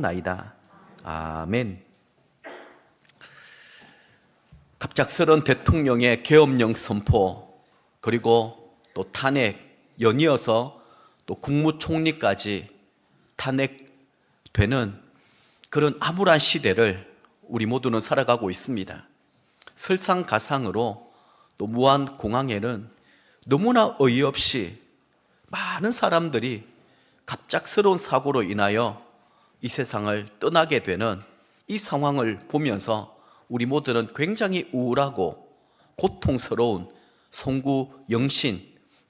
나이다. 아멘. 갑작스런 대통령의 계엄령 선포, 그리고 또 탄핵, 연이어서 또 국무총리까지 탄핵되는 그런 암울한 시대를 우리 모두는 살아가고 있습니다. 설상가상으로 또 무안공항에는 너무나 어이없이 많은 사람들이 갑작스러운 사고로 인하여 이 세상을 떠나게 되는 이 상황을 보면서 우리 모두는 굉장히 우울하고 고통스러운 송구 영신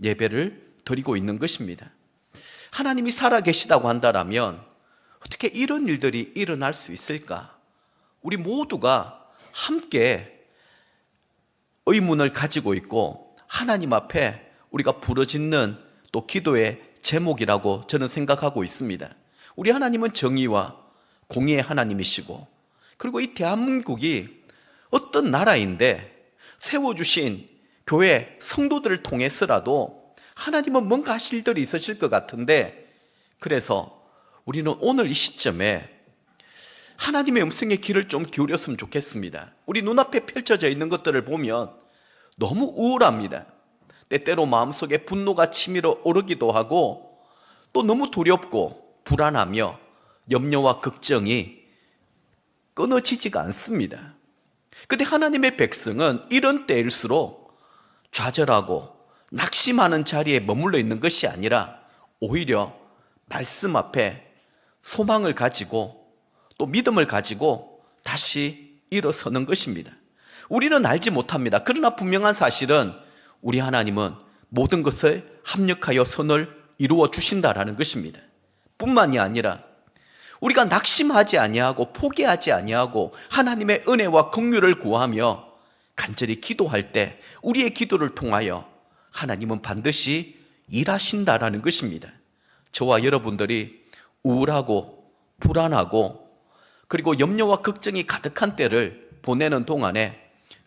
예배를 드리고 있는 것입니다. 하나님이 살아계시다고 한다면 어떻게 이런 일들이 일어날 수 있을까? 우리 모두가 함께 의문을 가지고 있고 하나님 앞에 우리가 부르짖는 또 기도의 제목이라고 저는 생각하고 있습니다. 우리 하나님은 정의와 공의의 하나님이시고, 그리고 이 대한민국이 어떤 나라인데 세워주신 교회 성도들을 통해서라도 하나님은 뭔가 하실 일들이 있으실 것 같은데, 그래서 우리는 오늘 이 시점에 하나님의 음성의 귀를 좀 기울였으면 좋겠습니다. 우리 눈앞에 펼쳐져 있는 것들을 보면 너무 우울합니다. 때때로 마음속에 분노가 치밀어 오르기도 하고, 또 너무 두렵고 불안하며 염려와 걱정이 끊어지지가 않습니다. 그런데 하나님의 백성은 이런 때일수록 좌절하고 낙심하는 자리에 머물러 있는 것이 아니라 오히려 말씀 앞에 소망을 가지고 또 믿음을 가지고 다시 일어서는 것입니다. 우리는 알지 못합니다. 그러나 분명한 사실은 우리 하나님은 모든 것을 합력하여 선을 이루어 주신다라는 것입니다. 뿐만이 아니라 우리가 낙심하지 아니하고 포기하지 아니하고 하나님의 은혜와 긍휼을 구하며 간절히 기도할 때 우리의 기도를 통하여 하나님은 반드시 일하신다라는 것입니다. 저와 여러분들이 우울하고 불안하고 그리고 염려와 걱정이 가득한 때를 보내는 동안에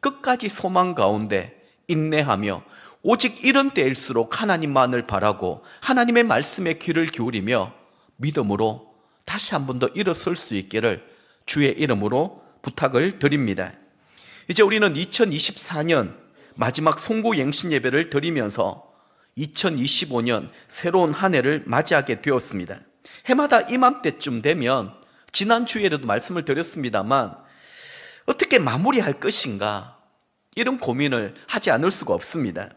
끝까지 소망 가운데 인내하며 오직 이런 때일수록 하나님만을 바라고 하나님의 말씀에 귀를 기울이며 믿음으로 다시 한 번 더 일어설 수 있기를 주의 이름으로 부탁을 드립니다. 이제 우리는 2024년 마지막 송구영신 예배를 드리면서 2025년 새로운 한 해를 맞이하게 되었습니다. 해마다 이맘때쯤 되면 지난 주에도 말씀을 드렸습니다만 어떻게 마무리할 것인가 이런 고민을 하지 않을 수가 없습니다.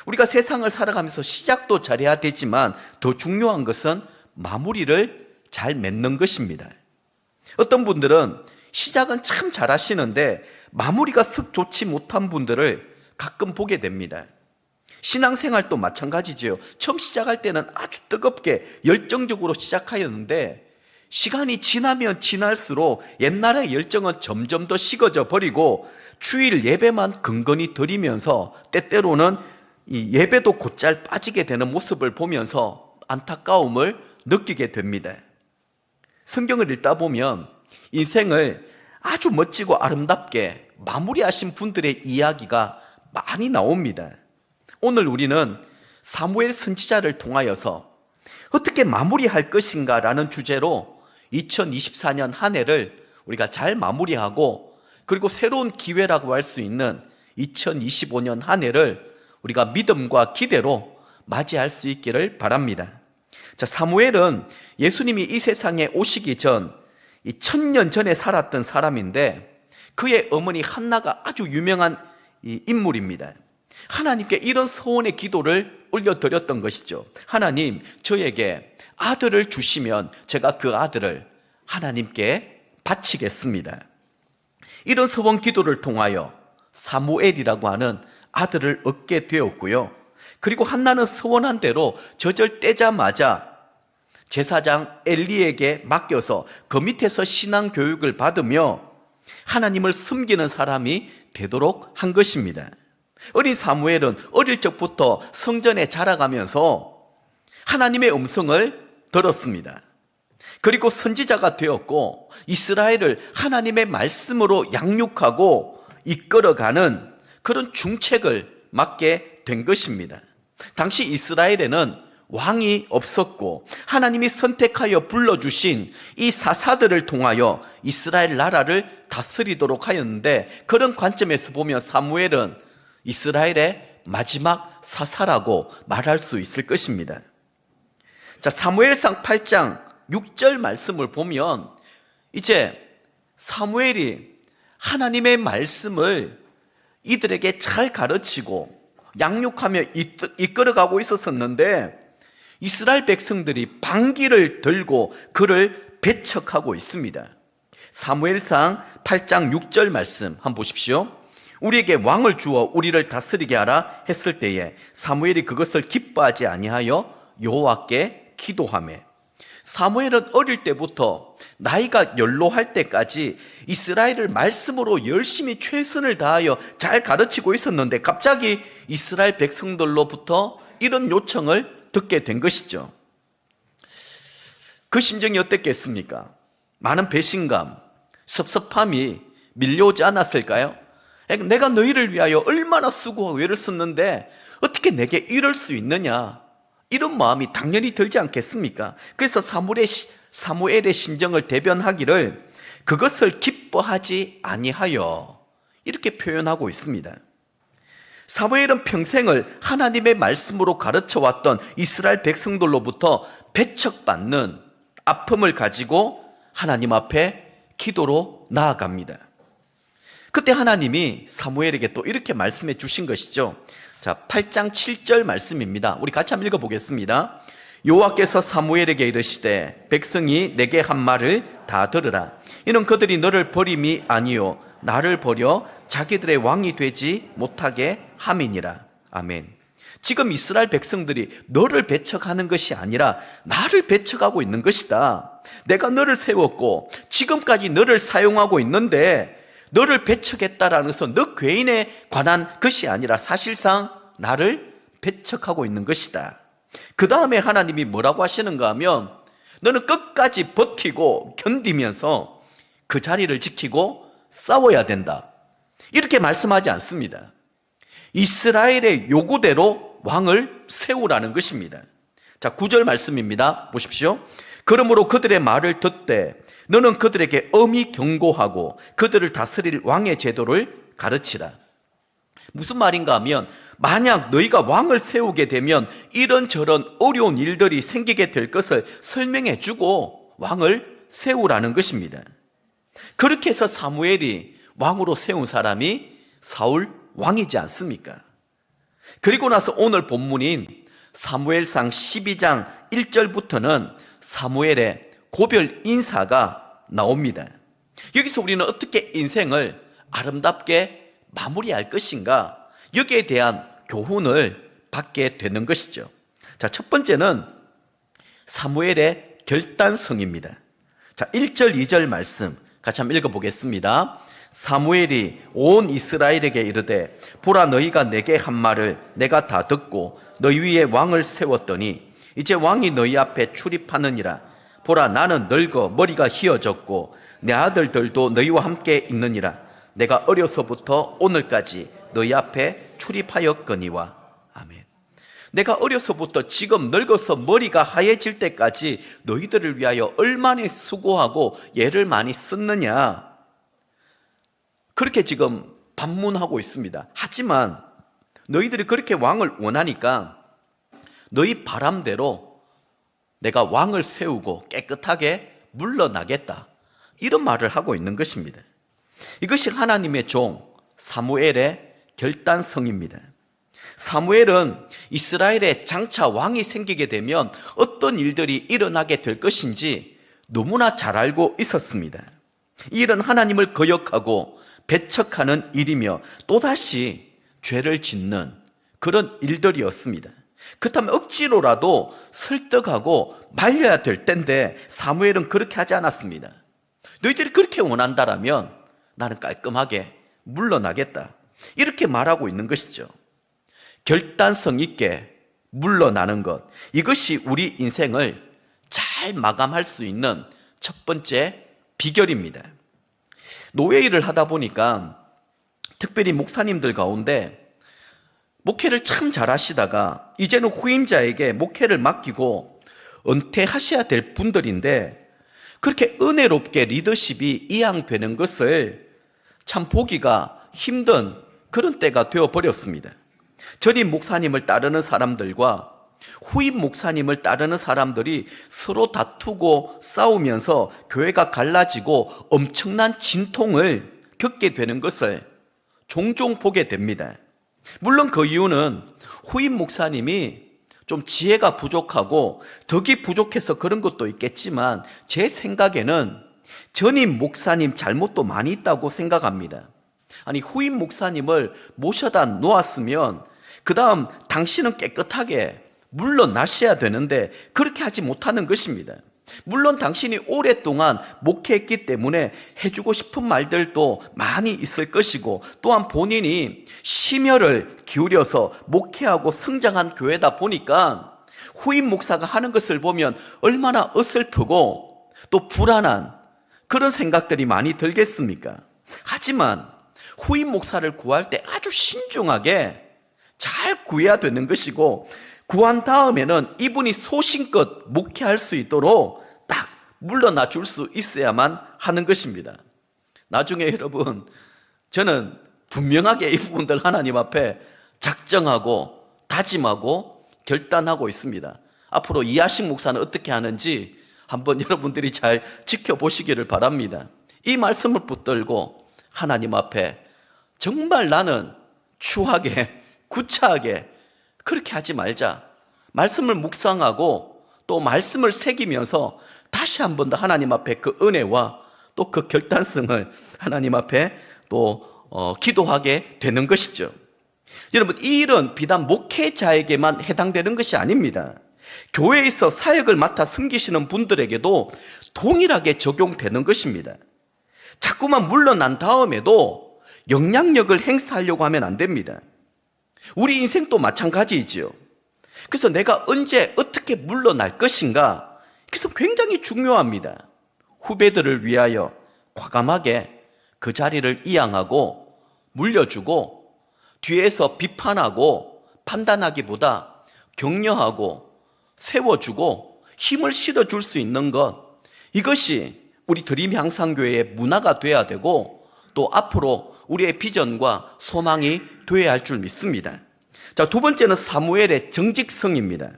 우리가 세상을 살아가면서 시작도 잘해야 되지만 더 중요한 것은 마무리를 잘 맺는 것입니다. 어떤 분들은 시작은 참 잘하시는데 마무리가 썩 좋지 못한 분들을 가끔 보게 됩니다. 신앙생활도 마찬가지지요. 처음 시작할 때는 아주 뜨겁게 열정적으로 시작하였는데 시간이 지나면 지날수록 옛날의 열정은 점점 더 식어져 버리고 주일 예배만 근근히 드리면서 때때로는 이 예배도 곧잘 빠지게 되는 모습을 보면서 안타까움을 느끼게 됩니다. 성경을 읽다 보면 인생을 아주 멋지고 아름답게 마무리하신 분들의 이야기가 많이 나옵니다. 오늘 우리는 사무엘 선지자를 통하여서 어떻게 마무리할 것인가 라는 주제로 2024년 한 해를 우리가 잘 마무리하고 그리고 새로운 기회라고 할 수 있는 2025년 한 해를 우리가 믿음과 기대로 맞이할 수 있기를 바랍니다. 자, 사무엘은 예수님이 이 세상에 오시기 전 1000년 전에 살았던 사람인데 그의 어머니 한나가 아주 유명한 인물입니다. 하나님께 이런 소원의 기도를 올려드렸던 것이죠. 하나님, 저에게 아들을 주시면 제가 그 아들을 하나님께 바치겠습니다. 이런 소원 기도를 통하여 사무엘이라고 하는 아들을 얻게 되었고요. 그리고 한나는 소원한 대로 젖을 떼자마자 제사장 엘리에게 맡겨서 그 밑에서 신앙 교육을 받으며 하나님을 섬기는 사람이 되도록 한 것입니다. 어린 사무엘은 어릴 적부터 성전에 자라가면서 하나님의 음성을 들었습니다. 그리고 선지자가 되었고 이스라엘을 하나님의 말씀으로 양육하고 이끌어가는 그런 중책을 맡게 된 것입니다. 당시 이스라엘에는 왕이 없었고 하나님이 선택하여 불러주신 이 사사들을 통하여 이스라엘 나라를 다스리도록 하였는데, 그런 관점에서 보면 사무엘은 이스라엘의 마지막 사사라고 말할 수 있을 것입니다. 자, 사무엘상 8장 6절 말씀을 보면 이제 사무엘이 하나님의 말씀을 이들에게 잘 가르치고 양육하며 이끌어가고 있었는데, 이스라엘 백성들이 반기를 들고 그를 배척하고 있습니다. 사무엘상 8장 6절 말씀 한번 보십시오. 우리에게 왕을 주어 우리를 다스리게 하라 했을 때에 사무엘이 그것을 기뻐하지 아니하여 여호와께 기도하매. 사무엘은 어릴 때부터 나이가 연로할 때까지 이스라엘을 말씀으로 열심히 최선을 다하여 잘 가르치고 있었는데, 갑자기 이스라엘 백성들로부터 이런 요청을 듣게 된 것이죠. 그 심정이 어땠겠습니까? 많은 배신감, 섭섭함이 밀려오지 않았을까요? 내가 너희를 위하여 얼마나 수고하고 애를 썼는데 어떻게 내게 이럴 수 있느냐, 이런 마음이 당연히 들지 않겠습니까? 그래서 사무엘의 심정을 대변하기를 그것을 기뻐하지 아니하여 이렇게 표현하고 있습니다. 사무엘은 평생을 하나님의 말씀으로 가르쳐 왔던 이스라엘 백성들로부터 배척받는 아픔을 가지고 하나님 앞에 기도로 나아갑니다. 그때 하나님이 사무엘에게 또 이렇게 말씀해 주신 것이죠. 자, 8장 7절 말씀입니다. 우리 같이 한번 읽어보겠습니다. 여호와께서 사무엘에게 이르시되 백성이 내게 한 말을 다 들으라. 이는 그들이 너를 버림이 아니요 나를 버려 자기들의 왕이 되지 못하게 함이니라. 아멘. 지금 이스라엘 백성들이 너를 배척하는 것이 아니라 나를 배척하고 있는 것이다. 내가 너를 세웠고 지금까지 너를 사용하고 있는데 너를 배척했다라는 것은 너 개인에 관한 것이 아니라 사실상 나를 배척하고 있는 것이다. 그 다음에 하나님이 뭐라고 하시는가 하면, 너는 끝까지 버티고 견디면서 그 자리를 지키고 싸워야 된다, 이렇게 말씀하지 않습니다. 이스라엘의 요구대로 왕을 세우라는 것입니다. 자, 9절 말씀입니다. 보십시오. 그러므로 그들의 말을 듣되 너는 그들에게 엄히 경고하고 그들을 다스릴 왕의 제도를 가르치라. 무슨 말인가 하면, 만약 너희가 왕을 세우게 되면 이런저런 어려운 일들이 생기게 될 것을 설명해 주고 왕을 세우라는 것입니다. 그렇게 해서 사무엘이 왕으로 세운 사람이 사울 왕이지 않습니까? 그리고 나서 오늘 본문인 사무엘상 12장 1절부터는 사무엘의 고별 인사가 나옵니다. 여기서 우리는 어떻게 인생을 아름답게 마무리할 것인가, 여기에 대한 교훈을 받게 되는 것이죠. 자, 첫 번째는 사무엘의 결단성입니다. 자, 1절 2절 말씀 같이 한번 읽어보겠습니다. 사무엘이 온 이스라엘에게 이르되 보라, 너희가 내게 한 말을 내가 다 듣고 너희 위에 왕을 세웠더니 이제 왕이 너희 앞에 출입하느니라. 보라, 나는 늙어 머리가 희어졌고 내 아들들도 너희와 함께 있느니라. 내가 어려서부터 오늘까지 너희 앞에 출입하였거니와. 아멘. 내가 어려서부터 지금 늙어서 머리가 하얘질 때까지 너희들을 위하여 얼마나 수고하고 애를 많이 썼느냐, 그렇게 지금 반문하고 있습니다. 하지만 너희들이 그렇게 왕을 원하니까 너희 바람대로 내가 왕을 세우고 깨끗하게 물러나겠다, 이런 말을 하고 있는 것입니다. 이것이 하나님의 종 사무엘의 결단성입니다. 사무엘은 이스라엘에 장차 왕이 생기게 되면 어떤 일들이 일어나게 될 것인지 너무나 잘 알고 있었습니다. 이 일은 하나님을 거역하고 배척하는 일이며 또다시 죄를 짓는 그런 일들이었습니다. 그렇다면 억지로라도 설득하고 말려야 될 때인데 사무엘은 그렇게 하지 않았습니다. 너희들이 그렇게 원한다라면 나는 깔끔하게 물러나겠다, 이렇게 말하고 있는 것이죠. 결단성 있게 물러나는 것, 이것이 우리 인생을 잘 마감할 수 있는 첫 번째 비결입니다. 노예 일을 하다 보니까 특별히 목사님들 가운데 목회를 참 잘하시다가 이제는 후임자에게 목회를 맡기고 은퇴하셔야 될 분들인데 그렇게 은혜롭게 리더십이 이양되는 것을 참 보기가 힘든 그런 때가 되어버렸습니다. 전임 목사님을 따르는 사람들과 후임 목사님을 따르는 사람들이 서로 다투고 싸우면서 교회가 갈라지고 엄청난 진통을 겪게 되는 것을 종종 보게 됩니다. 물론 그 이유는 후임 목사님이 좀 지혜가 부족하고 덕이 부족해서 그런 것도 있겠지만 제 생각에는 전임 목사님 잘못도 많이 있다고 생각합니다. 아니, 후임 목사님을 모셔다 놓았으면 그 다음 당신은 깨끗하게 물러나셔야 되는데 그렇게 하지 못하는 것입니다. 물론 당신이 오랫동안 목회했기 때문에 해주고 싶은 말들도 많이 있을 것이고 또한 본인이 심혈을 기울여서 목회하고 성장한 교회다 보니까 후임 목사가 하는 것을 보면 얼마나 어설프고 또 불안한 그런 생각들이 많이 들겠습니까? 하지만 후임 목사를 구할 때 아주 신중하게 잘 구해야 되는 것이고 구한 다음에는 이분이 소신껏 목회할 수 있도록 딱 물러나 줄 수 있어야만 하는 것입니다. 나중에 여러분, 저는 분명하게 이 부분들 하나님 앞에 작정하고 다짐하고 결단하고 있습니다. 앞으로 이하식 목사는 어떻게 하는지 한번 여러분들이 잘 지켜보시기를 바랍니다. 이 말씀을 붙들고 하나님 앞에 정말 나는 추하게 구차하게 그렇게 하지 말자. 말씀을 묵상하고 또 말씀을 새기면서 다시 한 번 더 하나님 앞에 그 은혜와 또 그 결단성을 하나님 앞에 또 기도하게 되는 것이죠. 여러분, 이 일은 비단 목회자에게만 해당되는 것이 아닙니다. 교회에서 사역을 맡아 섬기시는 분들에게도 동일하게 적용되는 것입니다. 자꾸만 물러난 다음에도 영향력을 행사하려고 하면 안 됩니다. 우리 인생도 마찬가지이지요. 그래서 내가 언제 어떻게 물러날 것인가, 그래서 굉장히 중요합니다. 후배들을 위하여 과감하게 그 자리를 이양하고 물려주고 뒤에서 비판하고 판단하기보다 격려하고 세워주고 힘을 실어줄 수 있는 것, 이것이 우리 드림 향상교회의 문화가 돼야 되고 또 앞으로 우리의 비전과 소망이 되어야 할 줄 믿습니다. 자, 두 번째는 사무엘의 정직성입니다.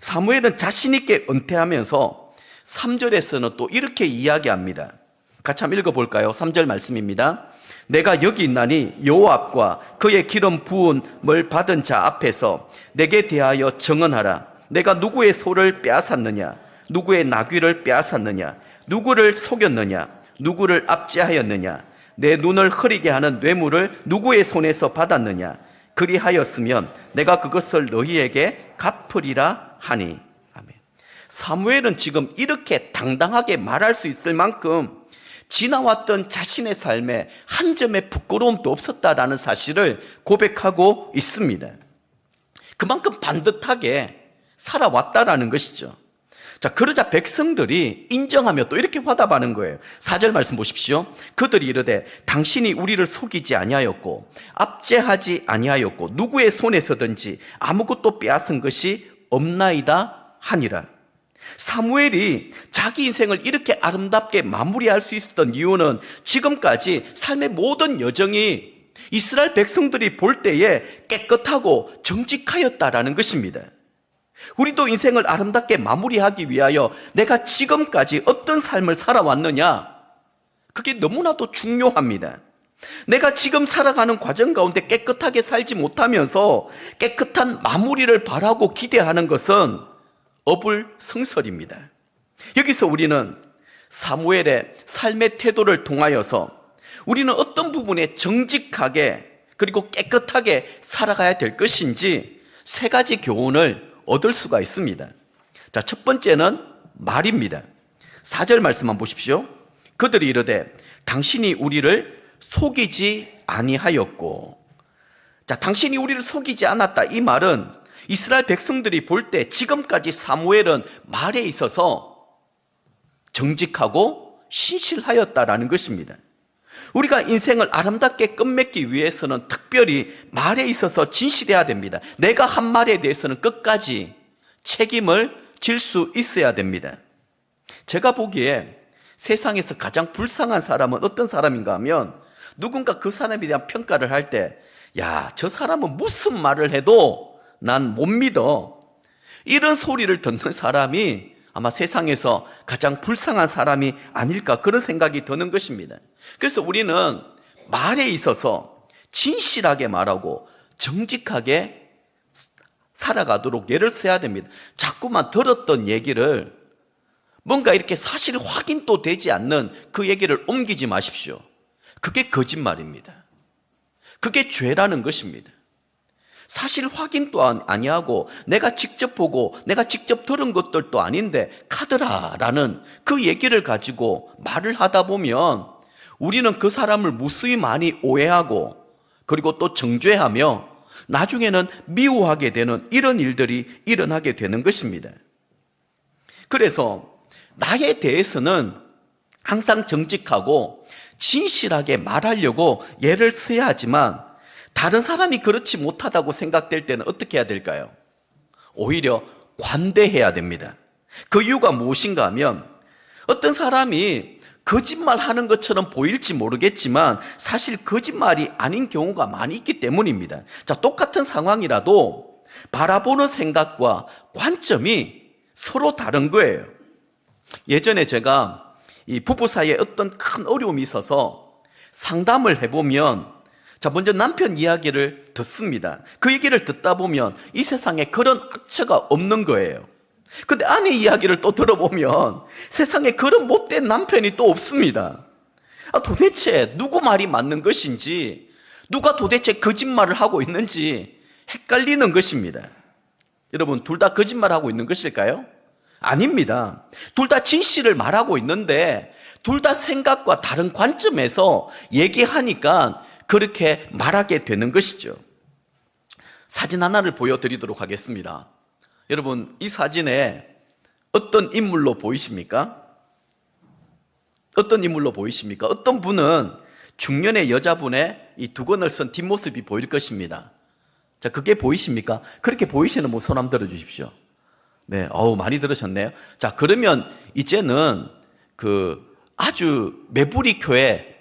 사무엘은 자신 있게 은퇴하면서 3절에서는 또 이렇게 이야기합니다. 같이 한번 읽어볼까요? 3절 말씀입니다. 내가 여기 있나니 여호와과 그의 기름 부음을 받은 자 앞에서 내게 대하여 정언하라. 내가 누구의 소를 빼앗았느냐? 누구의 나귀를 빼앗았느냐? 누구를 속였느냐? 누구를 압제하였느냐? 내 눈을 흐리게 하는 뇌물을 누구의 손에서 받았느냐? 그리하였으면 내가 그것을 너희에게 갚으리라 하니. 아멘. 사무엘은 지금 이렇게 당당하게 말할 수 있을 만큼 지나왔던 자신의 삶에 한 점의 부끄러움도 없었다라는 사실을 고백하고 있습니다. 그만큼 반듯하게 살아왔다라는 것이죠. 자, 그러자 백성들이 인정하며 또 이렇게 화답하는 거예요. 4절 말씀 보십시오. 그들이 이르되 당신이 우리를 속이지 아니하였고 압제하지 아니하였고 누구의 손에서든지 아무것도 빼앗은 것이 없나이다 하니라. 사무엘이 자기 인생을 이렇게 아름답게 마무리할 수 있었던 이유는 지금까지 삶의 모든 여정이 이스라엘 백성들이 볼 때에 깨끗하고 정직하였다라는 것입니다. 우리도 인생을 아름답게 마무리하기 위하여 내가 지금까지 어떤 삶을 살아왔느냐, 그게 너무나도 중요합니다. 내가 지금 살아가는 과정 가운데 깨끗하게 살지 못하면서 깨끗한 마무리를 바라고 기대하는 것은 어불성설입니다. 여기서 우리는 사무엘의 삶의 태도를 통하여서 우리는 어떤 부분에 정직하게 그리고 깨끗하게 살아가야 될 것인지 세 가지 교훈을 얻을 수가 있습니다. 자, 첫 번째는 말입니다. 4절 말씀만 보십시오. 그들이 이르되 당신이 우리를 속이지 아니하였고. 자, 당신이 우리를 속이지 않았다. 이 말은 이스라엘 백성들이 볼 때 지금까지 사무엘은 말에 있어서 정직하고 신실하였다라는 것입니다. 우리가 인생을 아름답게 끝맺기 위해서는 특별히 말에 있어서 진실해야 됩니다. 내가 한 말에 대해서는 끝까지 책임을 질 수 있어야 됩니다. 제가 보기에 세상에서 가장 불쌍한 사람은 어떤 사람인가 하면, 누군가 그 사람에 대한 평가를 할 때, 야, 저 사람은 무슨 말을 해도 난 못 믿어, 이런 소리를 듣는 사람이 아마 세상에서 가장 불쌍한 사람이 아닐까, 그런 생각이 드는 것입니다. 그래서 우리는 말에 있어서 진실하게 말하고 정직하게 살아가도록 애를 써야 됩니다. 자꾸만 들었던 얘기를, 뭔가 이렇게 사실 확인도 되지 않는 그 얘기를 옮기지 마십시오. 그게 거짓말입니다. 그게 죄라는 것입니다. 사실 확인도 아니하고 내가 직접 보고 내가 직접 들은 것들도 아닌데 카더라라는 그 얘기를 가지고 말을 하다 보면 우리는 그 사람을 무수히 많이 오해하고, 그리고 또 정죄하며 나중에는 미워하게 되는 이런 일들이 일어나게 되는 것입니다. 그래서 나에 대해서는 항상 정직하고 진실하게 말하려고 애를 써야 하지만, 다른 사람이 그렇지 못하다고 생각될 때는 어떻게 해야 될까요? 오히려 관대해야 됩니다. 그 이유가 무엇인가 하면, 어떤 사람이 거짓말하는 것처럼 보일지 모르겠지만 사실 거짓말이 아닌 경우가 많이 있기 때문입니다. 자, 똑같은 상황이라도 바라보는 생각과 관점이 서로 다른 거예요. 예전에 제가 이 부부 사이에 어떤 큰 어려움이 있어서 상담을 해보면, 자, 먼저 남편 이야기를 듣습니다. 그 얘기를 듣다 보면 이 세상에 그런 악처가 없는 거예요. 근데 아내 이야기를 또 들어보면 세상에 그런 못된 남편이 또 없습니다. 도대체 누구 말이 맞는 것인지, 누가 도대체 거짓말을 하고 있는지 헷갈리는 것입니다. 여러분, 둘 다 거짓말하고 있는 것일까요? 아닙니다. 둘 다 진실을 말하고 있는데 둘 다 생각과 다른 관점에서 얘기하니까 그렇게 말하게 되는 것이죠. 사진 하나를 보여드리도록 하겠습니다. 여러분, 이 사진에 어떤 인물로 보이십니까? 어떤 인물로 보이십니까? 어떤 분은 중년의 여자분의 이 두건을 쓴 뒷모습이 보일 것입니다. 자, 그게 보이십니까? 그렇게 보이시는 분 손 한번 들어주십시오. 네, 많이 들으셨네요. 자, 그러면 이제는 그 아주 매부리코의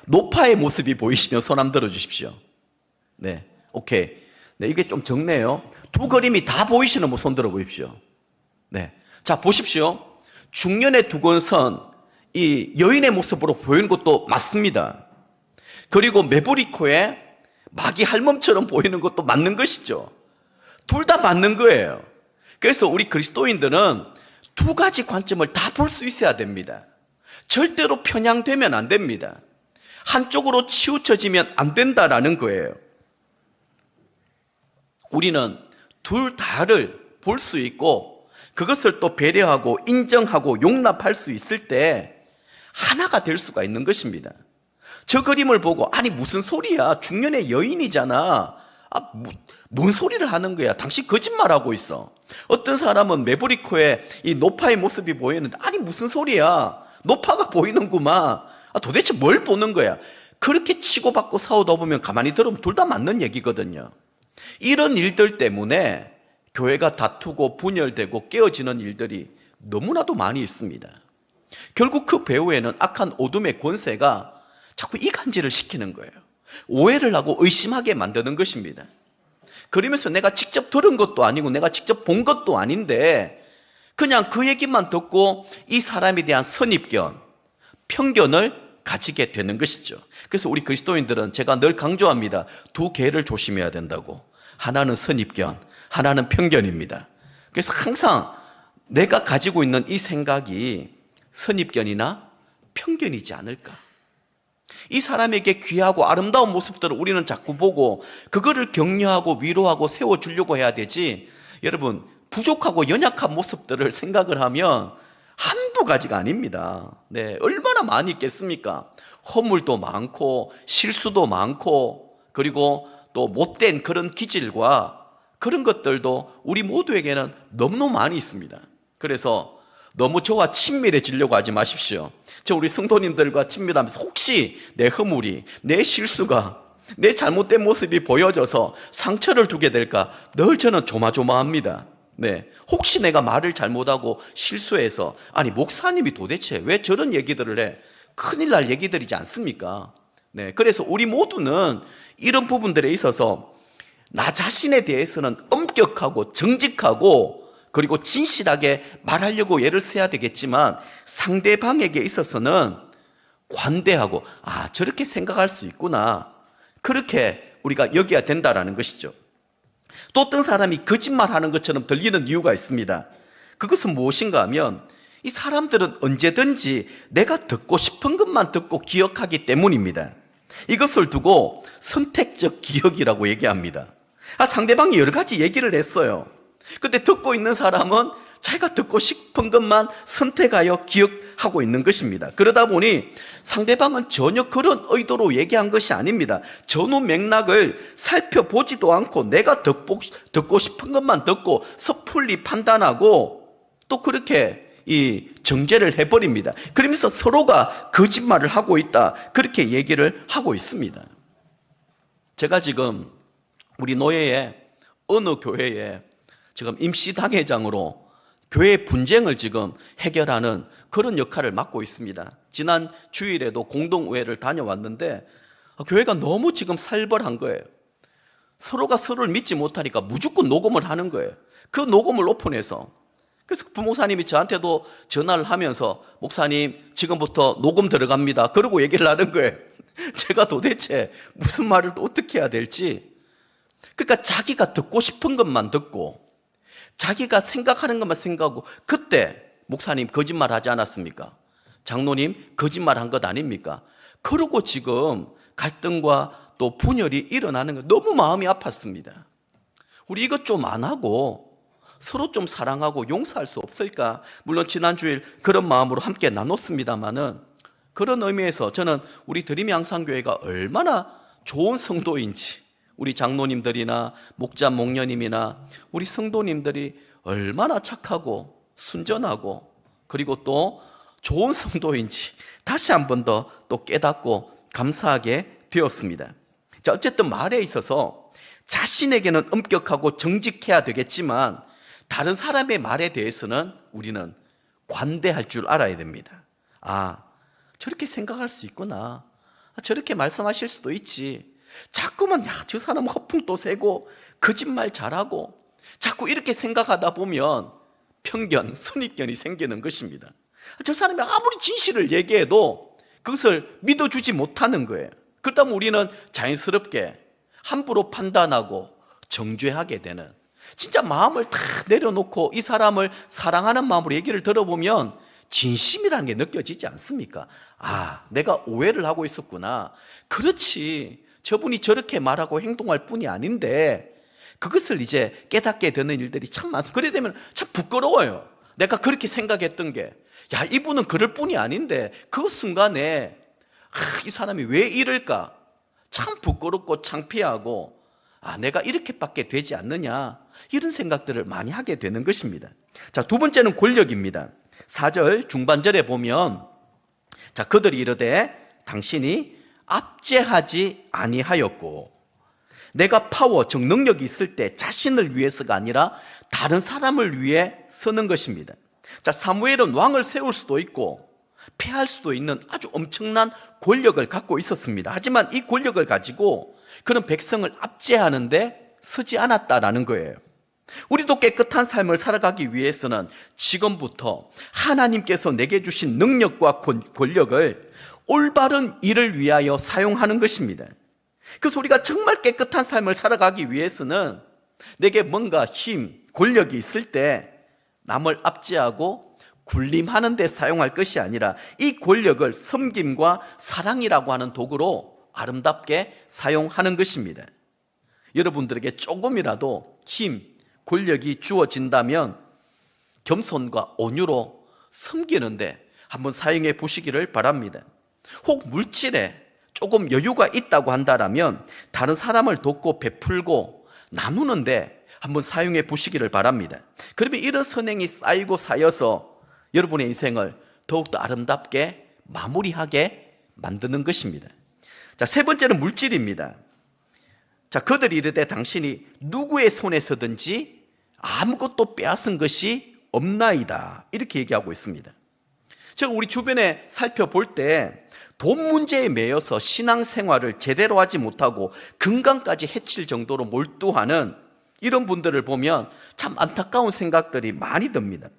노파의 모습이 보이시면 손 한번 들어주십시오. 네, 오케이. 네, 이게 좀 적네요. 두 그림이 다 보이시는 분 손 들어 보십시오. 네, 자, 보십시오. 중년의 두건선 이 여인의 모습으로 보이는 것도 맞습니다. 그리고 매부리코의 마귀 할멈처럼 보이는 것도 맞는 것이죠. 둘 다 맞는 거예요. 그래서 우리 그리스도인들은 두 가지 관점을 다 볼 수 있어야 됩니다. 절대로 편향되면 안 됩니다. 한쪽으로 치우쳐지면 안 된다라는 거예요. 우리는 둘 다를 볼 수 있고 그것을 또 배려하고 인정하고 용납할 수 있을 때 하나가 될 수가 있는 것입니다. 저 그림을 보고, 아니 무슨 소리야, 중년의 여인이잖아, 뭔 소리를 하는 거야, 당신 거짓말하고 있어. 어떤 사람은 매부리코의 이 노파의 모습이 보이는데, 아니 무슨 소리야, 노파가 보이는구만, 도대체 뭘 보는 거야. 그렇게 치고받고 싸우다 보면 가만히 들으면 둘 다 맞는 얘기거든요. 이런 일들 때문에 교회가 다투고 분열되고 깨어지는 일들이 너무나도 많이 있습니다. 결국 그 배후에는 악한 어둠의 권세가 자꾸 이간질을 시키는 거예요. 오해를 하고 의심하게 만드는 것입니다. 그러면서 내가 직접 들은 것도 아니고 내가 직접 본 것도 아닌데 그냥 그 얘기만 듣고 이 사람에 대한 선입견, 편견을 가지게 되는 것이죠. 그래서 우리 그리스도인들은 제가 늘 강조합니다. 두 개를 조심해야 된다고. 하나는 선입견, 하나는 편견입니다. 그래서 항상 내가 가지고 있는 이 생각이 선입견이나 편견이지 않을까. 이 사람에게 귀하고 아름다운 모습들을 우리는 자꾸 보고 그거를 격려하고 위로하고 세워주려고 해야 되지, 여러분 부족하고 연약한 모습들을 생각을 하면 한두 가지가 아닙니다. 네, 얼마나 많이 있겠습니까? 허물도 많고 실수도 많고 그리고 또 못된 그런 기질과 그런 것들도 우리 모두에게는 너무너무 많이 있습니다. 그래서 너무 저와 친밀해지려고 하지 마십시오. 저 우리 성도님들과 친밀하면서 혹시 내 허물이, 내 실수가, 내 잘못된 모습이 보여져서 상처를 주게 될까 늘 저는 조마조마합니다. 네, 혹시 내가 말을 잘못하고 실수해서, 아니 목사님이 도대체 왜 저런 얘기들을 해? 큰일 날 얘기들이지 않습니까? 네, 그래서 우리 모두는 이런 부분들에 있어서 나 자신에 대해서는 엄격하고 정직하고 그리고 진실하게 말하려고 애를 써야 되겠지만, 상대방에게 있어서는 관대하고, 아, 저렇게 생각할 수 있구나, 그렇게 우리가 여겨야 된다라는 것이죠. 또 어떤 사람이 거짓말하는 것처럼 들리는 이유가 있습니다. 그것은 무엇인가 하면 이 사람들은 언제든지 내가 듣고 싶은 것만 듣고 기억하기 때문입니다. 이것을 두고 선택적 기억이라고 얘기합니다. 상대방이 여러 가지 얘기를 했어요. 근데 듣고 있는 사람은 자기가 듣고 싶은 것만 선택하여 기억하고 있는 것입니다. 그러다 보니 상대방은 전혀 그런 의도로 얘기한 것이 아닙니다. 전후 맥락을 살펴보지도 않고 내가 듣고 싶은 것만 듣고 섣불리 판단하고 또 그렇게 이 정죄를 해버립니다. 그러면서 서로가 거짓말을 하고 있다, 그렇게 얘기를 하고 있습니다. 제가 지금 우리 노예의 어느 교회에 지금 임시당회장으로 교회 분쟁을 지금 해결하는 그런 역할을 맡고 있습니다. 지난 주일에도 공동의회를 다녀왔는데 교회가 너무 지금 살벌한 거예요. 서로가 서로를 믿지 못하니까 무조건 녹음을 하는 거예요. 그 녹음을 오픈해서. 그래서 부목사님이 저한테도 전화를 하면서 목사님 지금부터 녹음 들어갑니다, 그러고 얘기를 하는 거예요. 제가 도대체 무슨 말을 또 어떻게 해야 될지. 그러니까 자기가 듣고 싶은 것만 듣고 자기가 생각하는 것만 생각하고, 그때 목사님 거짓말 하지 않았습니까? 장로님 거짓말 한 것 아닙니까? 그러고 지금 갈등과 또 분열이 일어나는 거 너무 마음이 아팠습니다. 우리 이것 좀 안 하고 서로 좀 사랑하고 용서할 수 없을까? 물론 지난주일 그런 마음으로 함께 나눴습니다마는, 그런 의미에서 저는 우리 드림 양산교회가 얼마나 좋은 성도인지, 우리 장로님들이나 목자 목녀님이나 우리 성도님들이 얼마나 착하고 순전하고 그리고 또 좋은 성도인지 다시 한 번 더 또 깨닫고 감사하게 되었습니다. 자, 어쨌든 말에 있어서 자신에게는 엄격하고 정직해야 되겠지만 다른 사람의 말에 대해서는 우리는 관대할 줄 알아야 됩니다. 아, 저렇게 생각할 수 있구나, 저렇게 말씀하실 수도 있지, 자꾸만 저 사람 허풍도 세고 거짓말 잘하고, 자꾸 이렇게 생각하다 보면 편견, 선입견이 생기는 것입니다. 저 사람이 아무리 진실을 얘기해도 그것을 믿어주지 못하는 거예요. 그러다 보면 우리는 자연스럽게 함부로 판단하고 정죄하게 되는, 진짜 마음을 다 내려놓고 이 사람을 사랑하는 마음으로 얘기를 들어보면 진심이라는 게 느껴지지 않습니까? 아, 내가 오해를 하고 있었구나, 그렇지, 저분이 저렇게 말하고 행동할 뿐이 아닌데, 그것을 이제 깨닫게 되는 일들이 참 많습니다. 그래 되면 참 부끄러워요. 내가 그렇게 생각했던 게, 야, 이분은 그럴 뿐이 아닌데 그 순간에 이 사람이 왜 이럴까, 참 부끄럽고 창피하고, 아, 내가 이렇게밖에 되지 않느냐, 이런 생각들을 많이 하게 되는 것입니다. 자, 두 번째는 권력입니다. 4절 중반절에 보면, 자, 그들이 이르되 당신이 압제하지 아니하였고, 내가 파워, 즉 능력이 있을 때 자신을 위해서가 아니라 다른 사람을 위해 서는 것입니다. 자, 사무엘은 왕을 세울 수도 있고 폐할 수도 있는 아주 엄청난 권력을 갖고 있었습니다. 하지만 이 권력을 가지고 그런 백성을 압제하는데 서지 않았다라는 거예요. 우리도 깨끗한 삶을 살아가기 위해서는 지금부터 하나님께서 내게 주신 능력과 권력을 올바른 일을 위하여 사용하는 것입니다. 그래서 우리가 정말 깨끗한 삶을 살아가기 위해서는 내게 뭔가 힘, 권력이 있을 때 남을 압제하고 군림하는 데 사용할 것이 아니라 이 권력을 섬김과 사랑이라고 하는 도구로 아름답게 사용하는 것입니다. 여러분들에게 조금이라도 힘, 권력이 주어진다면 겸손과 온유로 섬기는데 한번 사용해 보시기를 바랍니다. 혹 물질에 조금 여유가 있다고 한다면 다른 사람을 돕고 베풀고 나누는데 한번 사용해 보시기를 바랍니다. 그러면 이런 선행이 쌓이고 쌓여서 여러분의 인생을 더욱더 아름답게 마무리하게 만드는 것입니다. 자, 세 번째는 물질입니다. 자, 그들이 이르되 당신이 누구의 손에서든지 아무것도 빼앗은 것이 없나이다. 이렇게 얘기하고 있습니다. 제가 우리 주변에 살펴볼 때 돈 문제에 매여서 신앙생활을 제대로 하지 못하고 건강까지 해칠 정도로 몰두하는 이런 분들을 보면 참 안타까운 생각들이 많이 듭니다.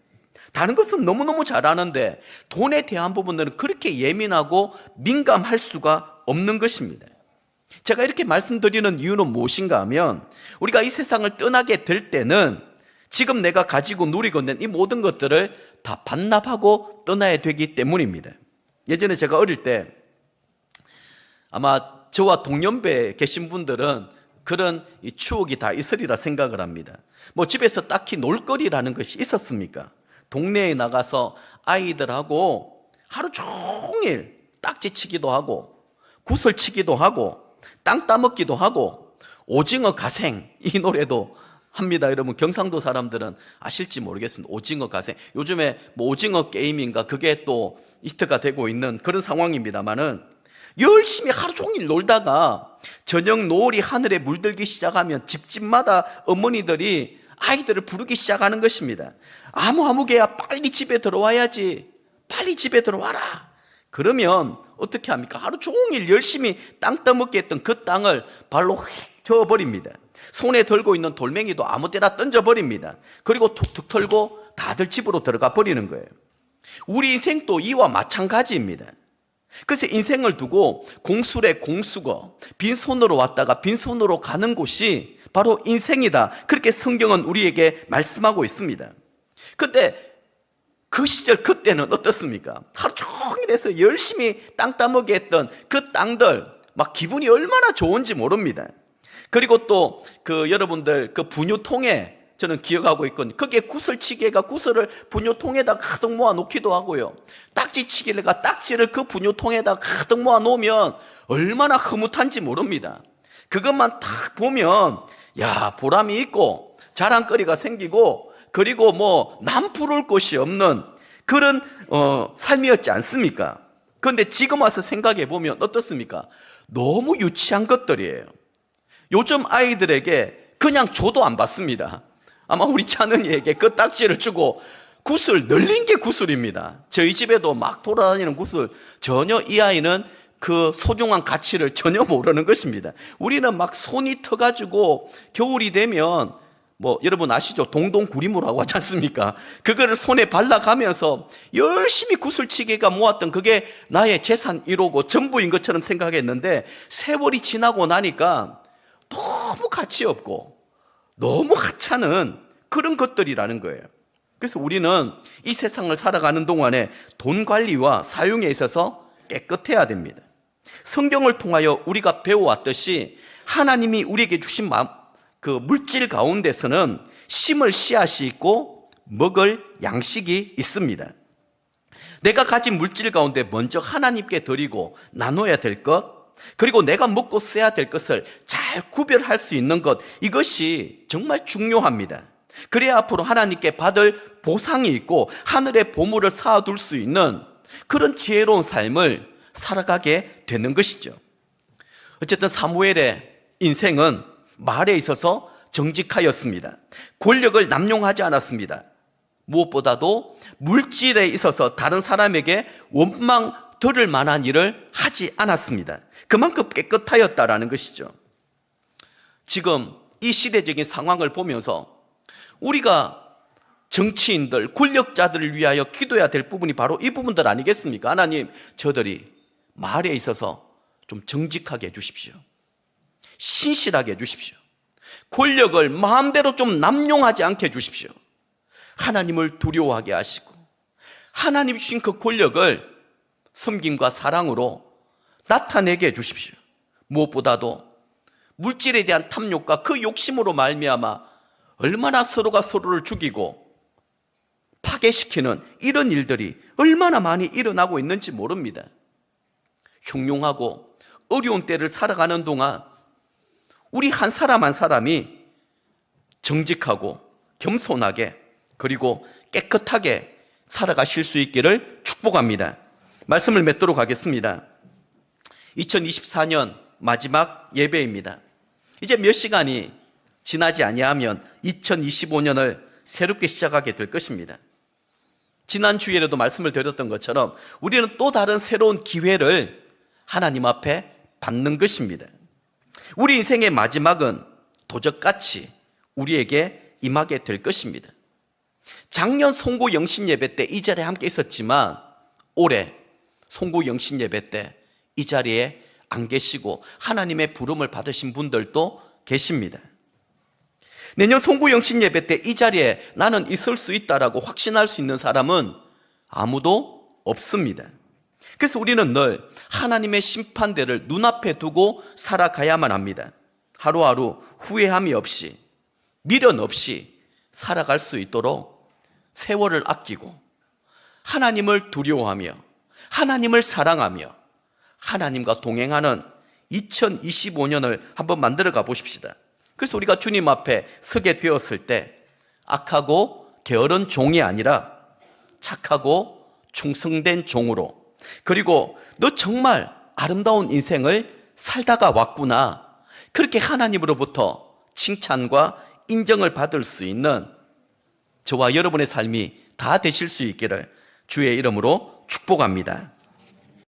다른 것은 너무너무 잘하는데 돈에 대한 부분들은 그렇게 예민하고 민감할 수가 없는 것입니다. 제가 이렇게 말씀드리는 이유는 무엇인가 하면 우리가 이 세상을 떠나게 될 때는 지금 내가 가지고 누리고 있는 이 모든 것들을 다 반납하고 떠나야 되기 때문입니다. 예전에 제가 어릴 때 아마 저와 동년배에 계신 분들은 그런 추억이 다 있으리라 생각을 합니다. 뭐 집에서 딱히 놀거리라는 것이 있었습니까? 동네에 나가서 아이들하고 하루 종일 딱지치기도 하고 구슬치기도 하고 땅 따먹기도 하고 오징어 가생, 이 노래도 합니다. 여러분 경상도 사람들은 아실지 모르겠습니다. 오징어 가생. 요즘에 뭐 오징어 게임인가 그게 또 히트가 되고 있는 그런 상황입니다만은 열심히 하루 종일 놀다가 저녁 노을이 하늘에 물들기 시작하면 집집마다 어머니들이 아이들을 부르기 시작하는 것입니다. 아무개야 빨리 집에 들어와야지. 빨리 집에 들어와라. 그러면 어떻게 합니까? 하루 종일 열심히 땅 따먹게 했던 그 땅을 발로 휙 저어버립니다. 손에 들고 있는 돌멩이도 아무 데나 던져버립니다. 그리고 툭툭 털고 다들 집으로 들어가 버리는 거예요. 우리 인생도 이와 마찬가지입니다. 그래서 인생을 두고 공수래 공수거, 빈손으로 왔다가 빈손으로 가는 곳이 바로 인생이다. 그렇게 성경은 우리에게 말씀하고 있습니다. 근데 그 시절 그때는 어떻습니까? 하루 종일 해서 열심히 땅 따먹게 했던 그 땅들 막 기분이 얼마나 좋은지 모릅니다. 그리고 또 여러분들 그 분유통에 저는 기억하고 있거든요. 거기에 구슬치기가 구슬을 분유통에다 가득 모아 놓기도 하고요. 딱지치기가 딱지를 그 분유통에다 가득 모아 놓으면 얼마나 흐뭇한지 모릅니다. 그것만 딱 보면 야, 보람이 있고 자랑거리가 생기고 그리고 뭐 남 부러울 것이 없는 그런 삶이었지 않습니까? 그런데 지금 와서 생각해 보면 어떻습니까? 너무 유치한 것들이에요. 요즘 아이들에게 그냥 줘도 안 받습니다. 아마 우리 찬은이에게 그 딱지를 주고 구슬 늘린 게 구슬입니다. 저희 집에도 막 돌아다니는 구슬, 전혀 이 아이는 그 소중한 가치를 전혀 모르는 것입니다. 우리는 막 손이 터가지고 겨울이 되면 뭐 여러분 아시죠? 동동구리무라고 하지 않습니까? 그거를 손에 발라가면서 열심히 구슬치기가 모았던 그게 나의 재산 1호고 전부인 것처럼 생각했는데 세월이 지나고 나니까 너무 가치 없고 너무 하찮은 그런 것들이라는 거예요. 그래서 우리는 이 세상을 살아가는 동안에 돈 관리와 사용에 있어서 깨끗해야 됩니다. 성경을 통하여 우리가 배워왔듯이 하나님이 우리에게 주신 그 물질 가운데서는 심을 씨앗이 있고 먹을 양식이 있습니다. 내가 가진 물질 가운데 먼저 하나님께 드리고 나눠야 될 것, 그리고 내가 먹고 써야 될 것을 잘 구별할 수 있는 것, 이것이 정말 중요합니다. 그래야 앞으로 하나님께 받을 보상이 있고 하늘의 보물을 쌓아둘 수 있는 그런 지혜로운 삶을 살아가게 되는 것이죠. 어쨌든 사무엘의 인생은 말에 있어서 정직하였습니다. 권력을 남용하지 않았습니다. 무엇보다도 물질에 있어서 다른 사람에게 원망 들을 만한 일을 하지 않았습니다. 그만큼 깨끗하였다라는 것이죠. 지금 이 시대적인 상황을 보면서 우리가 정치인들, 권력자들을 위하여 기도해야 될 부분이 바로 이 부분들 아니겠습니까? 하나님, 저들이 말에 있어서 좀 정직하게 해주십시오. 신실하게 해주십시오. 권력을 마음대로 좀 남용하지 않게 해주십시오. 하나님을 두려워하게 하시고 하나님이 주신 그 권력을 섬김과 사랑으로 나타내게 해주십시오. 무엇보다도 물질에 대한 탐욕과 그 욕심으로 말미암아 얼마나 서로가 서로를 죽이고 파괴시키는 이런 일들이 얼마나 많이 일어나고 있는지 모릅니다. 흉흉하고 어려운 때를 살아가는 동안 우리 한 사람 한 사람이 정직하고 겸손하게 그리고 깨끗하게 살아가실 수 있기를 축복합니다. 말씀을 맺도록 하겠습니다. 2024년 마지막 예배입니다. 이제 몇 시간이 지나지 아니하면 2025년을 새롭게 시작하게 될 것입니다. 지난 주일에도 말씀을 드렸던 것처럼 우리는 또 다른 새로운 기회를 하나님 앞에 받는 것입니다. 우리 인생의 마지막은 도적같이 우리에게 임하게 될 것입니다. 작년 송구 영신 예배 때 이 자리에 함께 있었지만 올해 송구 영신 예배 때 이 자리에 안 계시고 하나님의 부름을 받으신 분들도 계십니다. 내년 송구 영신 예배 때 이 자리에 나는 있을 수 있다라고 확신할 수 있는 사람은 아무도 없습니다. 그래서 우리는 늘 하나님의 심판대를 눈앞에 두고 살아가야만 합니다. 하루하루 후회함이 없이 미련 없이 살아갈 수 있도록 세월을 아끼고 하나님을 두려워하며 하나님을 사랑하며 하나님과 동행하는 2025년을 한번 만들어가 보십시다. 그래서 우리가 주님 앞에 서게 되었을 때 악하고 게으른 종이 아니라 착하고 충성된 종으로, 그리고 너 정말 아름다운 인생을 살다가 왔구나, 그렇게 하나님으로부터 칭찬과 인정을 받을 수 있는 저와 여러분의 삶이 다 되실 수 있기를 주의 이름으로 축복합니다.